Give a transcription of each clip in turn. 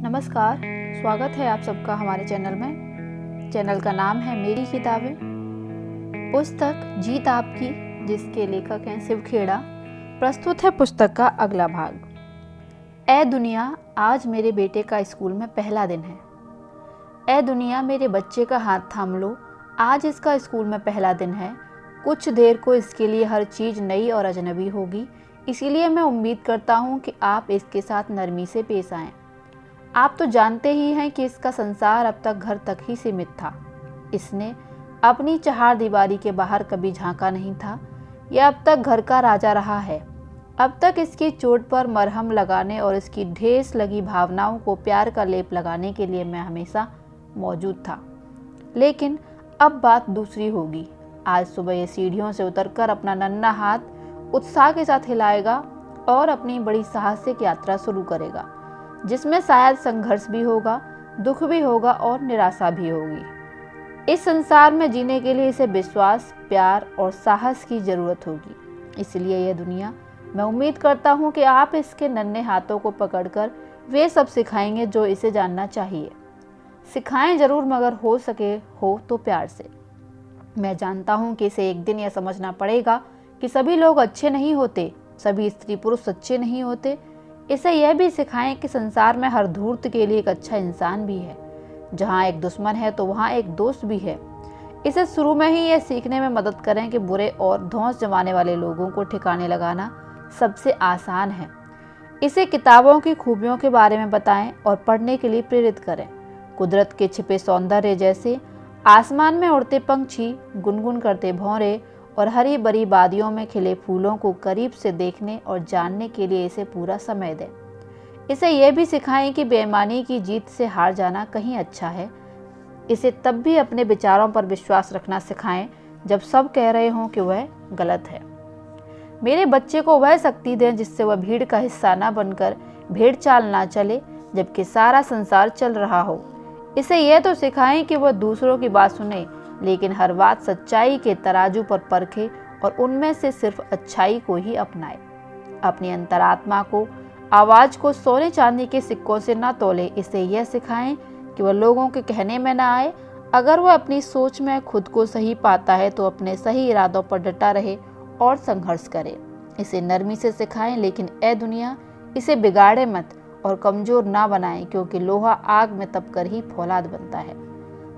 नमस्कार, स्वागत है आप सबका हमारे चैनल में। चैनल का नाम है मेरी किताबें। पुस्तक जीत आपकी, जिसके लेखक हैं शिव खेड़ा। प्रस्तुत है पुस्तक का अगला भाग। ऐ दुनिया, आज मेरे बेटे का स्कूल में पहला दिन है। ऐ दुनिया, मेरे बच्चे का हाथ थाम लो, आज इसका स्कूल में पहला दिन है। कुछ देर को इसके लिए हर चीज़ नई और अजनबी होगी, इसीलिए मैं उम्मीद करता हूँ कि आप इसके साथ नरमी से पेश आएँ। आप तो जानते ही हैं कि इसका संसार अब तक घर तक ही सीमित था। इसने अपनी चार दीवारी के बाहर कभी झांका नहीं था। यह अब तक घर का राजा रहा है। अब तक इसकी चोट पर मरहम लगाने और इसकी ढेस लगी भावनाओं को प्यार का लेप लगाने के लिए मैं हमेशा मौजूद था। लेकिन अब बात दूसरी होगी। आज सुबह ये सीढ़ियों से उतरकर अपना नन्हा हाथ उत्साह के साथ हिलाएगा और अपनी बड़ी साहसिक यात्रा शुरू करेगा, जिसमें शायद संघर्ष भी होगा, दुख भी होगा और निराशा भी होगी। इस संसार में जीने के लिए इसे विश्वास, प्यार और साहस की जरूरत होगी। इसलिए यह दुनिया, मैं उम्मीद करता हूँ कि आप इसके नन्हे हाथों को पकड़कर वे सब सिखाएंगे जो इसे जानना चाहिए। सिखाएं जरूर, मगर हो सके हो तो प्यार से। मैं जानता हूँ कि इसे एक दिन यह समझना पड़ेगा कि सभी लोग अच्छे नहीं होते, सभी स्त्री पुरुष सच्चे नहीं होते। इसे यह भी सिखाएं कि संसार में हर धूर्त के लिए एक अच्छा इंसान भी है। जहाँ एक दुश्मन है तो वहाँ एक दोस्त भी है। इसे शुरू में ही यह सीखने में मदद करें कि बुरे और धौंस जमाने वाले लोगों को ठिकाने लगाना सबसे आसान है। इसे किताबों की खूबियों के बारे में बताएं और पढ़ने के लिए प्रेरित करें। कुदरत के छिपे सौंदर्य जैसे आसमान में उड़ते पंछी, गुनगुन करते भौरे और हरी भरी वादियों में खिले फूलों को करीब से देखने और जानने के लिए इसे पूरा समय दें। इसे यह भी सिखाएं कि बेईमानी की जीत से हार जाना कहीं अच्छा है। इसे तब भी अपने विचारों पर विश्वास रखना सिखाएं जब सब कह रहे हों कि वह गलत है। मेरे बच्चे को वह शक्ति दें जिससे वह भीड़ का हिस्सा न बनकर भेड़ चाल ना चले, जबकि सारा संसार चल रहा हो। इसे यह तो सिखाएं कि वह दूसरों की बात सुने, लेकिन हर बात सच्चाई के तराजू पर परखे और उनमें से सिर्फ अच्छाई को ही अपनाए। अपनी अंतरात्मा को, आवाज को सोने चांदी के सिक्कों से न तोले। इसे यह सिखाएं कि वह लोगों के कहने में न आए। अगर वह अपनी सोच में खुद को सही पाता है तो अपने सही इरादों पर डटा रहे और संघर्ष करे। इसे नरमी से सिखाएं, लेकिन ए दुनिया, इसे बिगाड़े मत और कमजोर ना बनाएं, क्योंकि लोहा आग में तपकर ही फौलाद बनता है।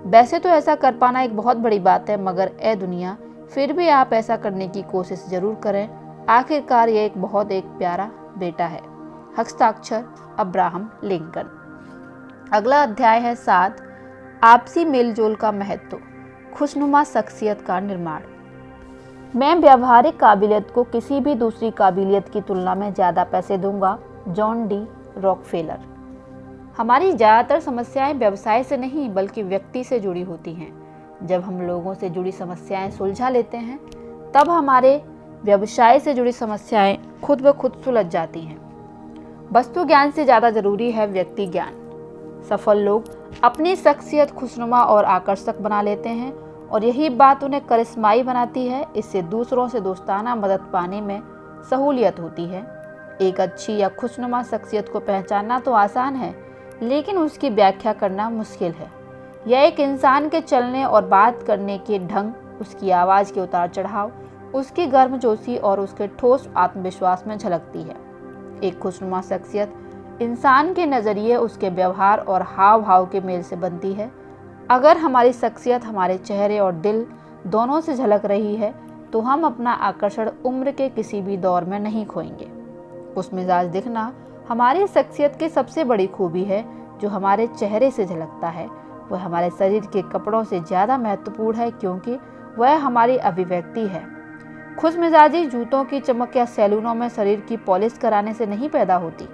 वैसे तो ऐसा कर पाना एक बहुत बड़ी बात है, मगर ए दुनिया, फिर भी आप ऐसा करने की कोशिश जरूर करें। आखिरकार ये एक प्यारा बेटा है। हस्ताक्षर अब्राहम लिंकन। अगला अध्याय है 7, आपसी मेलजोल का महत्व, खुशनुमा शख्सियत का निर्माण। मैं व्यावहारिक काबिलियत को किसी भी दूसरी काबिलियत की तुलना में ज़्यादा पैसे दूंगा। John D Rockefeller. हमारी ज़्यादातर समस्याएं व्यवसाय से नहीं बल्कि व्यक्ति से जुड़ी होती हैं। जब हम लोगों से जुड़ी समस्याएं सुलझा लेते हैं, तब हमारे व्यवसाय से जुड़ी समस्याएं खुद ब खुद सुलझ जाती हैं। वस्तु ज्ञान से ज़्यादा जरूरी है व्यक्ति ज्ञान। सफल लोग अपनी शख्सियत खुशनुमा और आकर्षक बना लेते हैं और यही बात उन्हें करिश्माई बनाती है। इससे दूसरों से दोस्ताना मदद पाने में सहूलियत होती है। एक अच्छी या खुशनुमा शख्सियत को पहचानना तो आसान है, लेकिन उसकी व्याख्या करना मुश्किल है। यह एक इंसान के चलने और बात करने के ढंग, उसकी आवाज़ के उतार चढ़ाव, उसकी गर्मजोशी और उसके ठोस आत्मविश्वास में झलकती है। एक खुशनुमा शख्सियत इंसान के नज़रिए, उसके व्यवहार और हाव भाव के मेल से बनती है। अगर हमारी शख्सियत हमारे चेहरे और दिल दोनों से झलक रही है तो हम अपना आकर्षण उम्र के किसी भी दौर में नहीं खोएंगे। खुशमिजाज दिखना हमारी शख्सियत की सबसे बड़ी खूबी है। जो हमारे चेहरे से झलकता है वह हमारे शरीर के कपड़ों से ज़्यादा महत्वपूर्ण है, क्योंकि वह हमारी अभिव्यक्ति है। खुशमिजाजी जूतों की चमक या सैलूनों में शरीर की पॉलिश कराने से नहीं पैदा होती।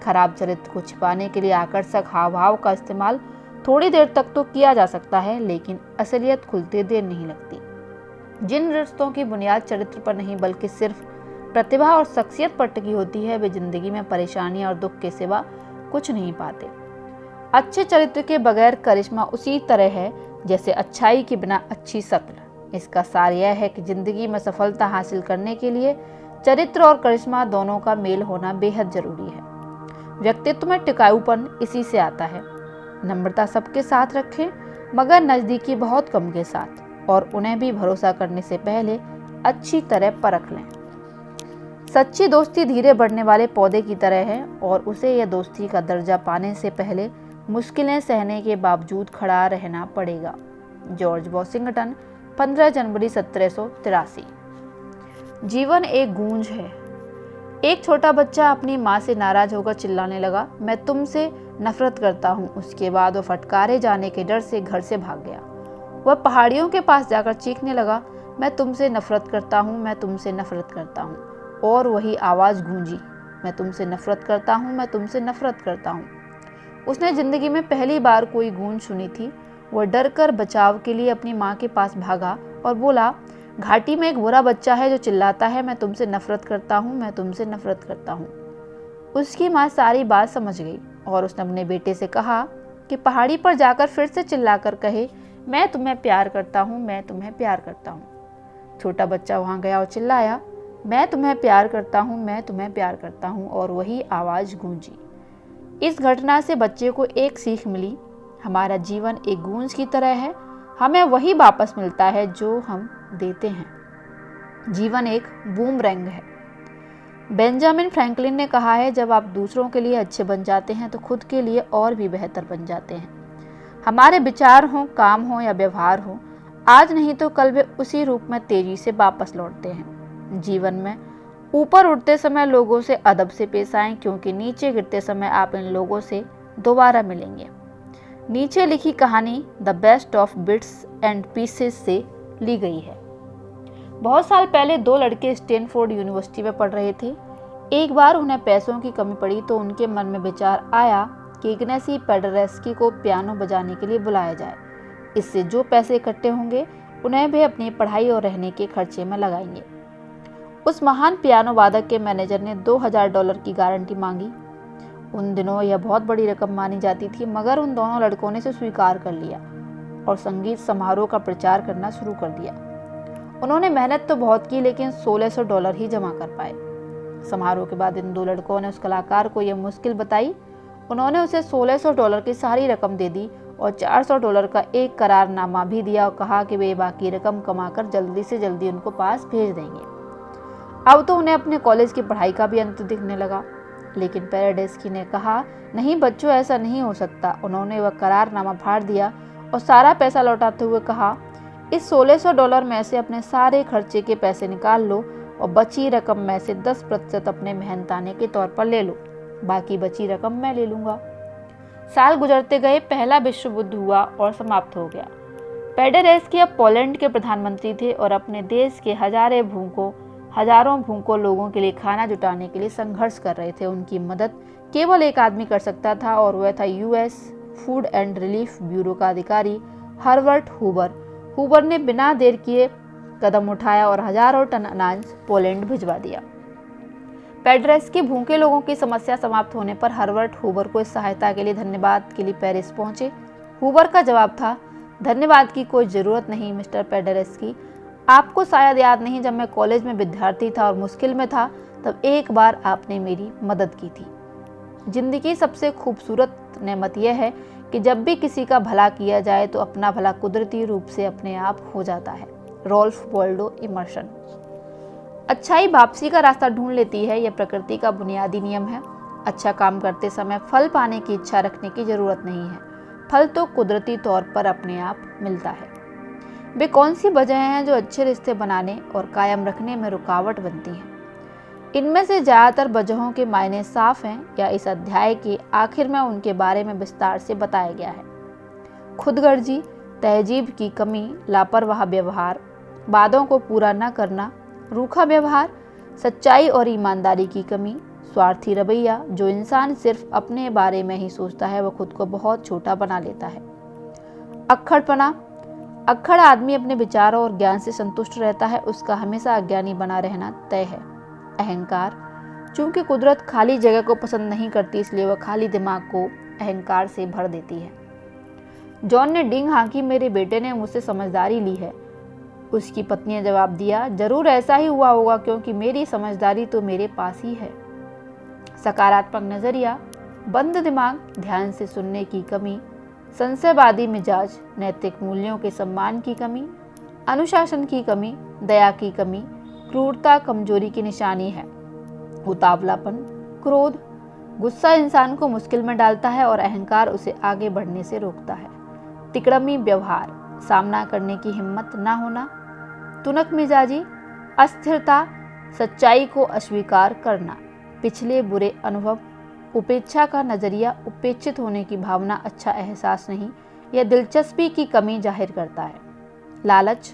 खराब चरित्र को छिपाने के लिए आकर्षक हाव भाव का इस्तेमाल थोड़ी देर तक तो किया जा सकता है, लेकिन असलियत खुलते देर नहीं लगती। जिन रिश्तों की बुनियाद चरित्र पर नहीं बल्कि सिर्फ प्रतिभा और शख्सियत पर टिकी होती है, वे जिंदगी में परेशानी और दुख के सिवा कुछ नहीं पाते। अच्छे चरित्र के बगैर करिश्मा उसी तरह है जैसे अच्छाई के बिना अच्छी शक्ल। इसका सार यह है कि जिंदगी में सफलता हासिल करने के लिए चरित्र और करिश्मा दोनों का मेल होना बेहद जरूरी है। व्यक्तित्व में टिकाऊपन इसी से आता है। नम्रता सबके साथ रखें, मगर नज़दीकी बहुत कम के साथ, और उन्हें भी भरोसा करने से पहले अच्छी तरह परख लें। सच्ची दोस्ती धीरे बढ़ने वाले पौधे की तरह है और उसे यह दोस्ती का दर्जा पाने से पहले मुश्किलें सहने के बावजूद खड़ा रहना पड़ेगा। जॉर्ज वॉशिंगटन, 15 जनवरी 1783। जीवन एक गूंज है। एक छोटा बच्चा अपनी माँ से नाराज होकर चिल्लाने लगा, मैं तुमसे नफरत करता हूँ। उसके बाद वह फटकारे जाने के डर से घर से भाग गया। वह पहाड़ियों के पास जाकर चीखने लगा, मैं तुमसे नफरत करता हूँ, मैं तुमसे नफरत करता हूँ। और वही आवाज़ गूंजी, मैं तुमसे नफरत करता हूँ, मैं तुमसे नफरत करता हूँ। उसने जिंदगी में पहली बार कोई गूंज सुनी थी। वह डर कर बचाव के लिए अपनी माँ के पास भागा और बोला, घाटी में एक बुरा बच्चा है जो चिल्लाता है, मैं तुमसे नफरत करता हूँ, मैं तुमसे नफरत करता हूँ। उसकी माँ सारी बात समझ गई और उसने अपने बेटे से कहा कि पहाड़ी पर जाकर फिर से चिल्लाकर कहे, मैं तुम्हें प्यार करता हूँ, मैं तुम्हें प्यार करता हूँ। छोटा बच्चा वहाँ गया और चिल्लाया, मैं तुम्हें प्यार करता हूँ, मैं तुम्हें प्यार करता हूँ, और वही आवाज़ गूंजी। इस घटना से बच्चे को एक सीख मिली, हमारा जीवन एक गूंज की तरह है, हमें वही वापस मिलता है जो हम देते हैं। जीवन एक बूमरैंग है। बेंजामिन फ्रैंकलिन ने कहा है, जब आप दूसरों के लिए अच्छे बन जाते हैं तो खुद के लिए और भी बेहतर बन जाते हैं। हमारे विचार हों, काम हो या व्यवहार हो, आज नहीं तो कल वे उसी रूप में तेजी से वापस लौटते हैं। जीवन में ऊपर उठते समय लोगों से अदब से पेश आएं, क्योंकि नीचे गिरते समय आप इन लोगों से दोबारा मिलेंगे। नीचे लिखी कहानी the best of bits and pieces से ली गई है। बहुत साल पहले दो लड़के स्टैनफोर्ड यूनिवर्सिटी में पढ़ रहे थे। एक बार उन्हें पैसों की कमी पड़ी तो उनके मन में विचार आया कि इग्नासी पेडरेस्की को पियानो बजाने के लिए बुलाया जाए। इससे जो पैसे इकट्ठे होंगे उन्हें वे अपनी पढ़ाई और रहने के खर्चे में लगाएंगे। उस महान पियानो वादक के मैनेजर ने $2000 की गारंटी मांगी। उन दिनों यह बहुत बड़ी रकम मानी जाती थी, मगर उन दोनों लड़कों ने इसे स्वीकार कर लिया और संगीत समारोह का प्रचार करना शुरू कर दिया। उन्होंने मेहनत तो बहुत की, लेकिन $1600 ही जमा कर पाए। समारोह के बाद इन दो लड़कों ने उस कलाकार को यह मुश्किल बताई। उन्होंने उसे $1600 की सारी रकम दे दी और $400 का एक करारनामा भी दिया और कहा कि वे बाकी रकम कमाकर जल्दी से जल्दी उनको पास भेज देंगे। अब तो उन्हें अपने कॉलेज की पढ़ाई का भी अंत दिखने लगा, लेकिन पेडरेस्की ने कहा, नहीं बच्चों, ऐसा नहीं हो सकता। उन्होंने वह करारनामा फाड़ दिया और सारा पैसा लौटाते हुए कहा, इस $1600 में से अपने सारे खर्चे के पैसे निकाल लो और बची रकम में से 10% अपने मेहनताने के तौर पर ले लो, बाकी बची रकम मैं ले लूँगा। साल गुजरते गए, पहला विश्व युद्ध हुआ और समाप्त हो गया। पेडरेस्की अब पोलैंड के प्रधानमंत्री थे और अपने देश के हजारों भूखों लोगों के लिए खाना जुटाने के लिए संघर्ष कर रहे थे। उनकी मदद केवल एक आदमी कर सकता था और वह था US food and relief bureau का अधिकारी हर्बर्ट हूवर। हूवर ने बिना देर किए कदम उठाया और हजारों टन अनाज पोलैंड भिजवा दिया। पेडरेस्की भूखे लोगों की समस्या समाप्त होने पर हर्बर्ट हूवर को इस सहायता के लिए धन्यवाद के लिए पेरिस पहुंचे। हूवर का जवाब था, धन्यवाद की कोई ज़रूरत नहीं मिस्टर पेडरेस्की। आपको शायद याद नहीं, जब मैं कॉलेज में विद्यार्थी था और मुश्किल में था, तब एक बार आपने मेरी मदद की थी। जिंदगी सबसे खूबसूरत नेमत यह है कि जब भी किसी का भला किया जाए तो अपना भला कुदरती रूप से अपने आप हो जाता है। Ralph Waldo Emerson. अच्छाई वापसी का रास्ता ढूंढ लेती है, यह प्रकृति का बुनियादी नियम है। अच्छा काम करते समय फल पाने की इच्छा रखने की जरूरत नहीं है, फल तो कुदरती तौर पर अपने आप मिलता है। वे कौन सी वजहें हैं जो अच्छे रिश्ते बनाने और कायम रखने में रुकावट बनती हैं? इनमें से ज़्यादातर वजहों के मायने साफ हैं या इस अध्याय के आखिर में उनके बारे में विस्तार से बताया गया है। खुदगर्जी, तहजीब की कमी, लापरवाह व्यवहार, वादों को पूरा न करना, रूखा व्यवहार, सच्चाई और ईमानदारी की कमी, स्वार्थी रवैया, जो इंसान सिर्फ अपने बारे में ही सोचता है वह खुद को बहुत छोटा बना लेता है। अक्खड़पना, अक्खड़ आदमी अपने विचारों और ज्ञान से संतुष्ट रहता है, उसका हमेशा अज्ञानी बना रहना तय है। अहंकार, चूंकि कुदरत खाली जगह को पसंद नहीं करती, इसलिए वह खाली दिमाग को अहंकार से भर देती है। जॉन ने डींग हाँकी, मेरे बेटे ने मुझसे समझदारी ली है। उसकी पत्नी ने जवाब दिया, जरूर ऐसा ही हुआ होगा, क्योंकि मेरी समझदारी तो मेरे पास ही है। सकारात्मक नजरिया, बंद दिमाग, ध्यान से सुनने की कमी, संशयवादी मिजाज, नैतिक मूल्यों के सम्मान की कमी, अनुशासन की कमी, दया की कमी, क्रूरता कमजोरी की निशानी है। उतावलापन, क्रोध, गुस्सा इंसान को मुश्किल में डालता है और अहंकार उसे आगे बढ़ने से रोकता है। तिकड़मी व्यवहार, सामना करने की हिम्मत ना होना। तुनक मिजाजी, अस्थिरता, सच्चाई को अस्वीकार करना। पिछले बुरे अनुभव, उपेक्षा का नजरिया, उपेक्षित होने की भावना, अच्छा एहसास नहीं, यह दिलचस्पी की कमी जाहिर करता है। लालच,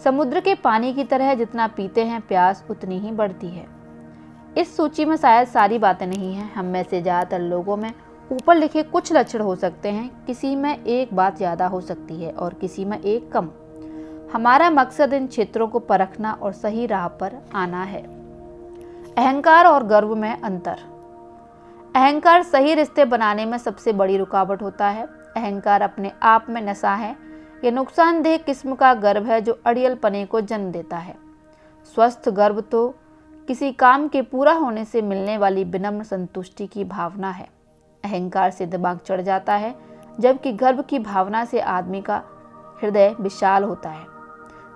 समुद्र के पानी की तरह जितना पीते हैं प्यास उतनी ही बढ़ती है। इस सूची में शायद सारी बातें नहीं हैं। हम में से ज़्यादातर लोगों में ऊपर लिखे कुछ लक्षण हो सकते हैं। किसी में एक बात ज़्यादा हो सकती है और किसी में एक कम। हमारा मकसद इन क्षेत्रों को परखना और सही राह पर आना है। अहंकार और गर्व में अंतर। अहंकार सही रिश्ते बनाने में सबसे बड़ी रुकावट होता है। अहंकार अपने आप में नशा है। यह नुकसानदेह किस्म का गर्व है जो अड़ियलपने को जन्म देता है। स्वस्थ गर्व तो किसी काम के पूरा होने से मिलने वाली विनम्र संतुष्टि की भावना है। अहंकार से दिमाग चढ़ जाता है, जबकि गर्व की भावना से आदमी का हृदय विशाल होता है।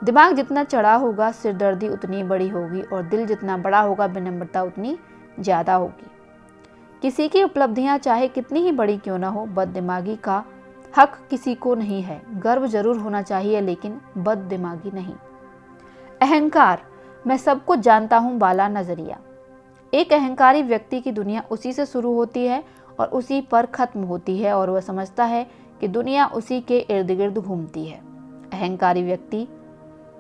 दिमाग जितना चढ़ा होगा सिरदर्दी उतनी बड़ी होगी और दिल जितना बड़ा होगा विनम्रता उतनी ज़्यादा होगी। किसी की उपलब्धियां चाहे कितनी ही बड़ी क्यों ना हो, बददिमागी का हक किसी को नहीं है। गर्व जरूर होना चाहिए लेकिन बददिमागी नहीं। अहंकार, मैं सब कुछ जानता हूँ वाला नजरिया। एक अहंकारी व्यक्ति की दुनिया उसी से शुरू होती है और उसी पर खत्म होती है और वह समझता है कि दुनिया उसी के इर्द गिर्द घूमती है। अहंकारी व्यक्ति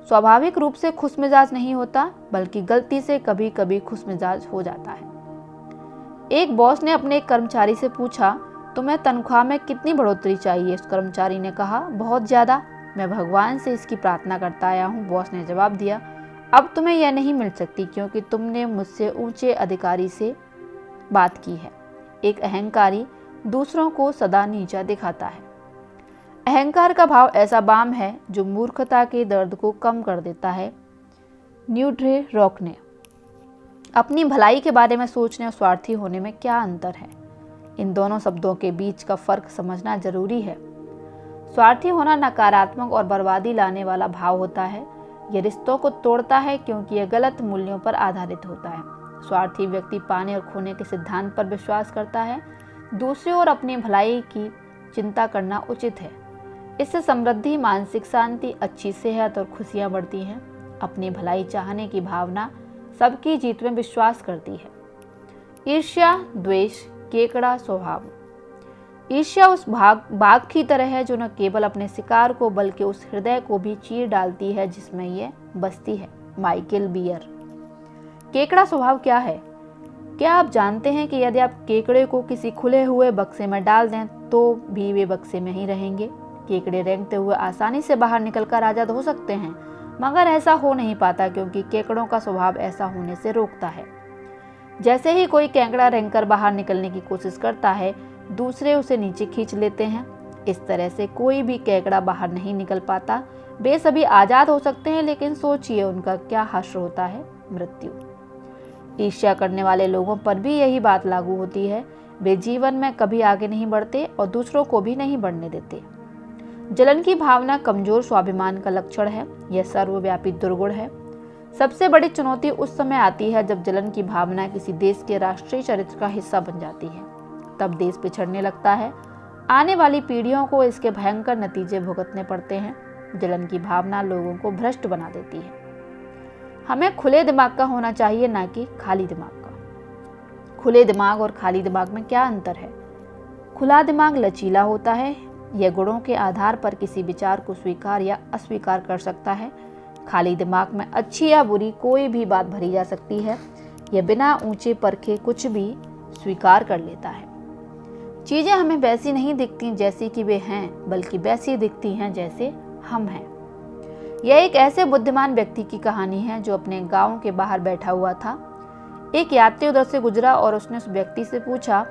स्वाभाविक रूप से खुशमिजाज नहीं होता, बल्कि गलती से कभी कभी खुशमिजाज हो जाता है। एक बॉस ने अपने एक कर्मचारी से पूछा, तुम्हें तनख्वाह में कितनी बढ़ोतरी चाहिए? उस कर्मचारी ने कहा, बहुत ज़्यादा, मैं भगवान से इसकी प्रार्थना करता आया हूँ। बॉस ने जवाब दिया, अब तुम्हें यह नहीं मिल सकती क्योंकि तुमने मुझसे ऊंचे अधिकारी से बात की है। एक अहंकारी दूसरों को सदा नीचा दिखाता है। अहंकार का भाव ऐसा बाम है जो मूर्खता के दर्द को कम कर देता है। न्यूड्रे रॉक ने। अपनी भलाई के बारे में सोचने और स्वार्थी होने में क्या अंतर है? इन दोनों शब्दों के बीच का फर्क समझना जरूरी है। स्वार्थी होना नकारात्मक और बर्बादी लाने वाला भाव होता है। यह रिश्तों को तोड़ता है क्योंकि यह गलत मूल्यों पर आधारित होता है। स्वार्थी व्यक्ति पाने और खोने के सिद्धांत पर विश्वास करता है। दूसरी ओर अपनी भलाई की चिंता करना उचित है। इससे समृद्धि, मानसिक शांति, अच्छी सेहत और खुशियां बढ़ती हैं। अपनी भलाई चाहने की भावना सबकी जीत में विश्वास करती है। ईर्ष्या, द्वेष, केकड़ा स्वभाव। ईर्ष्या उस बाघ की तरह है जो न केवल अपने शिकार को बल्कि उस हृदय को भी चीर डालती है जिसमें यह बसती है। Michael Beer. केकड़ा स्वभाव क्या है? क्या आप जानते हैं कि यदि आप केकड़े को किसी खुले हुए बक्से में डाल दें तो भी वे बक्से में ही रहेंगे? केकड़े रेंगते हुए आसानी से बाहर निकलकर आजाद हो सकते हैं, मगर ऐसा हो नहीं पाता क्योंकि केकड़ों का स्वभाव ऐसा होने से रोकता है। जैसे ही कोई केकड़ा रेंगकर बाहर निकलने की कोशिश करता है, दूसरे उसे नीचे खींच लेते हैं। इस तरह से कोई भी केकड़ा बाहर नहीं निकल पाता। वे सभी आजाद हो सकते हैं, लेकिन सोचिए उनका क्या हश्र होता है, मृत्यु। ईर्ष्या करने वाले लोगों पर भी यही बात लागू होती है। वे जीवन में कभी आगे नहीं बढ़ते और दूसरों को भी नहीं बढ़ने देते। जलन की भावना कमजोर स्वाभिमान का लक्षण है। यह सर्वव्यापी दुर्गुण है। सबसे बड़ी चुनौती उस समय आती है जब जलन की भावना किसी देश के राष्ट्रीय चरित्र का हिस्सा बन जाती है। तब देश पिछड़ने लगता है। आने वाली पीढ़ियों को इसके भयंकर नतीजे भुगतने पड़ते हैं। जलन की भावना लोगों को भ्रष्ट बना देती है। हमें खुले दिमाग का होना चाहिए, ना कि खाली दिमाग का। खुले दिमाग और खाली दिमाग में क्या अंतर है? खुला दिमाग लचीला होता है। यह गुणों के आधार पर किसी विचार को स्वीकार या अस्वीकार कर सकता है। खाली दिमाग में अच्छी या बुरी कोई भी बात भरी जा सकती है। यह बिना ऊंचे परखे कुछ भी स्वीकार कर लेता है। चीजें हमें वैसी नहीं दिखती जैसी कि वे हैं, बल्कि वैसी दिखती हैं जैसे हम हैं। यह एक ऐसे बुद्धिमान व्यक्ति की कहानी है जो अपने गांव के बाहर बैठा हुआ था। एक यात्री उधर से गुजरा और उसने उस व्यक्ति से पूछा,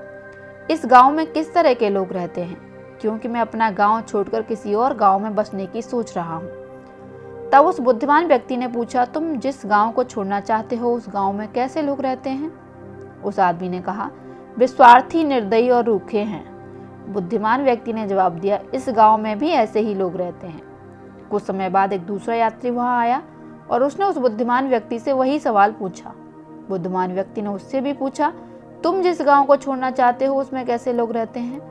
इस गांव में किस तरह के लोग रहते हैं? क्योंकि मैं अपना गांव छोड़कर किसी और गांव में बसने की सोच रहा हूँ। तब उस बुद्धिमान व्यक्ति ने पूछा, तुम जिस गांव को छोड़ना चाहते हो उस गांव में कैसे लोग रहते हैं? उस आदमी ने कहा, वे स्वार्थी, निर्दयी और रूखे हैं। बुद्धिमान व्यक्ति ने जवाब दिया, इस गांव में भी ऐसे ही लोग रहते हैं। कुछ समय बाद एक दूसरा यात्री वहां आया और उसने उस बुद्धिमान व्यक्ति से वही सवाल पूछा। बुद्धिमान व्यक्ति ने उससे भी पूछा, तुम जिस गांव को छोड़ना चाहते हो उसमें कैसे लोग रहते हैं?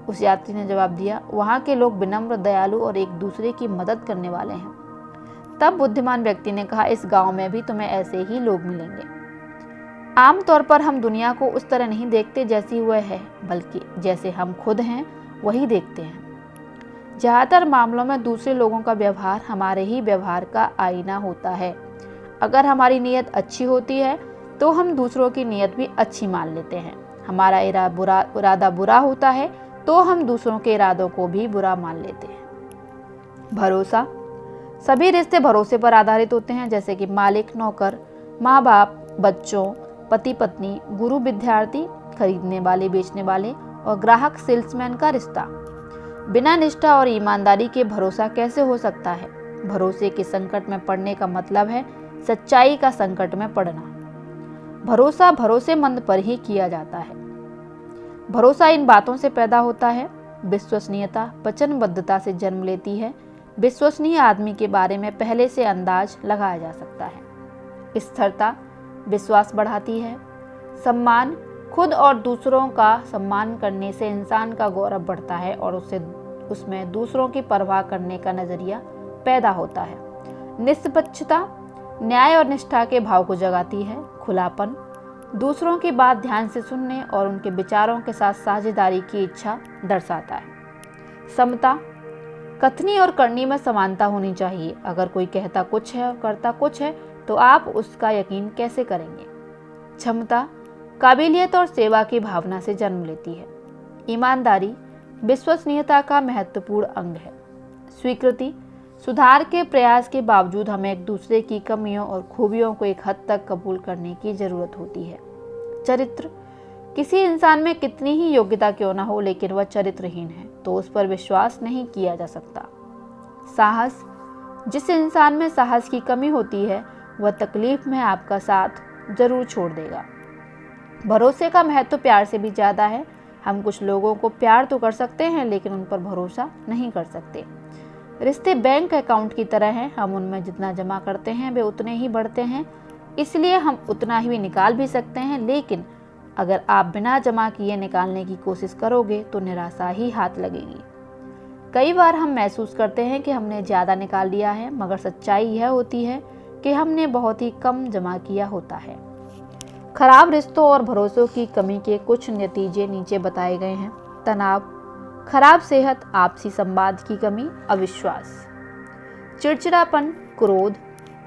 उस यात्री ने जवाब दिया, वहां के लोग विनम्र, दयालु और एक दूसरे की मदद करने वाले हैं। तब बुद्धिमान व्यक्ति ने कहा, इस गांव में भी तुम्हें ऐसे ही लोग मिलेंगे। आमतौर पर हम दुनिया को उस तरह नहीं देखते जैसी वह है, बल्कि जैसे हम खुद हैं वही देखते हैं। ज्यादातर मामलों में दूसरे लोगों का व्यवहार हमारे ही व्यवहार का आईना होता है। अगर हमारी नीयत अच्छी होती है तो हम दूसरों की नीयत भी अच्छी मान लेते हैं। हमारा इरादा बुरा होता है तो हम दूसरों के इरादों को भी बुरा मान लेते हैं। भरोसा। सभी रिश्ते भरोसे पर आधारित होते हैं, जैसे कि मालिक नौकर, माँ बाप बच्चों, पति पत्नी, गुरु विद्यार्थी, खरीदने वाले बेचने वाले और ग्राहक सेल्समैन का रिश्ता। बिना निष्ठा और ईमानदारी के भरोसा कैसे हो सकता है? भरोसे के संकट में पड़ने का मतलब है सच्चाई का संकट में पड़ना। भरोसा भरोसेमंद पर ही किया जाता है। भरोसा इन बातों से पैदा होता है। विश्वसनीयता वचनबद्धता से जन्म लेती है। विश्वसनीय आदमी के बारे में पहले से अंदाज लगाया जा सकता है। स्थिरता विश्वास बढ़ाती है। सम्मान, खुद और दूसरों का सम्मान करने से इंसान का गौरव बढ़ता है और उसमें दूसरों की परवाह करने का नजरिया पैदा होता है। निष्पक्षता न्याय और निष्ठा के भाव को जगाती है। खुलापन दूसरों की बात ध्यान से सुनने और उनके विचारों के साथ साझेदारी की इच्छा दर्शाता है। समता कथनी और करनी में समानता होनी चाहिए। अगर कोई कहता कुछ है और करता कुछ है तो आप उसका यकीन कैसे करेंगे? क्षमता काबिलियत और सेवा की भावना से जन्म लेती है। ईमानदारी विश्वसनीयता का महत्वपूर्ण अंग है। स्वीकृति सुधार के प्रयास के बावजूद हमें एक दूसरे की कमियों और खूबियों को एक हद तक कबूल करने की जरूरत होती है। चरित्र किसी इंसान में कितनी ही योग्यता क्यों न हो, लेकिन वह चरित्रहीन है तो उस पर विश्वास नहीं किया जा सकता। साहस जिस इंसान में साहस की कमी होती है वह तकलीफ में आपका साथ जरूर छोड़ देगा। भरोसे का महत्व प्यार से भी ज्यादा है। हम कुछ लोगों को प्यार तो कर सकते हैं लेकिन उन पर भरोसा नहीं कर सकते। रिश्ते बैंक अकाउंट की तरह हैं, हम उनमें जितना जमा करते हैं वे उतने ही बढ़ते हैं, इसलिए हम उतना ही निकाल भी सकते हैं। लेकिन अगर आप बिना जमा किए निकालने की कोशिश करोगे तो निराशा ही हाथ लगेगी। कई बार हम महसूस करते हैं कि हमने ज़्यादा निकाल लिया है, मगर सच्चाई यह होती है कि हमने बहुत ही कम जमा किया होता है। खराब रिश्तों और भरोसों की कमी के कुछ नतीजे नीचे बताए गए हैं। तनाव, खराब सेहत, आपसी संवाद की कमी, अविश्वास, चिड़चिड़ापन, क्रोध,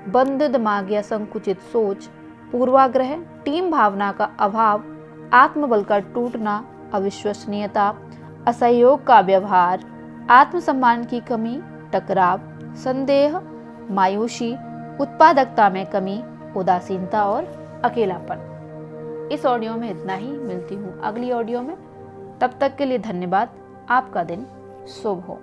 बंद दिमाग या संकुचित सोच, पूर्वाग्रह, टीम भावना का अभाव, आत्मबल का टूटना, अविश्वसनीयता, असहयोग का व्यवहार, आत्मसम्मान की कमी, टकराव, संदेह, मायूसी, उत्पादकता में कमी, उदासीनता और अकेलापन। इस ऑडियो में इतना ही। मिलती हूँ अगली ऑडियो में। तब तक के लिए धन्यवाद। आपका दिन शुभ हो।